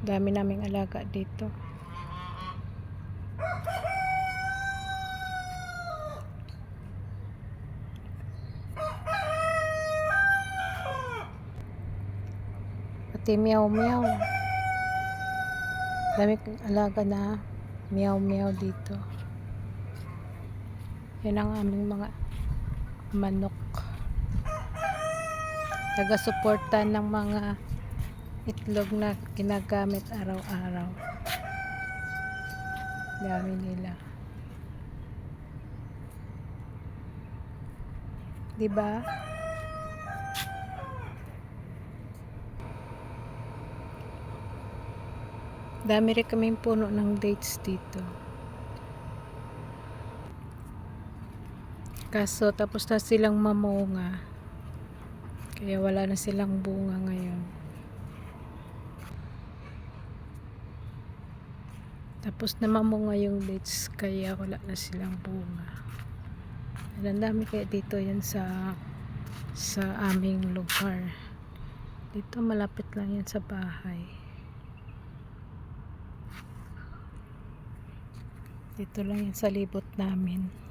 Dami naming alaga dito. Pati meow meow. Dami kong alaga na meow meow dito. Yan ang aming mga manok. Taga-suporta ng mga itlog na ginagamit araw-araw. Dami nila. Diba? Dami rin kaming puno ng dates dito. Kaso tapos na silang mamunga. Kaya wala na silang bunga ngayon. Tapos na mamunga yung dates kaya wala na silang bunga. Ang dami kaya dito yan sa aming lugar. Dito malapit lang yan sa bahay. Dito lang yan sa libot namin.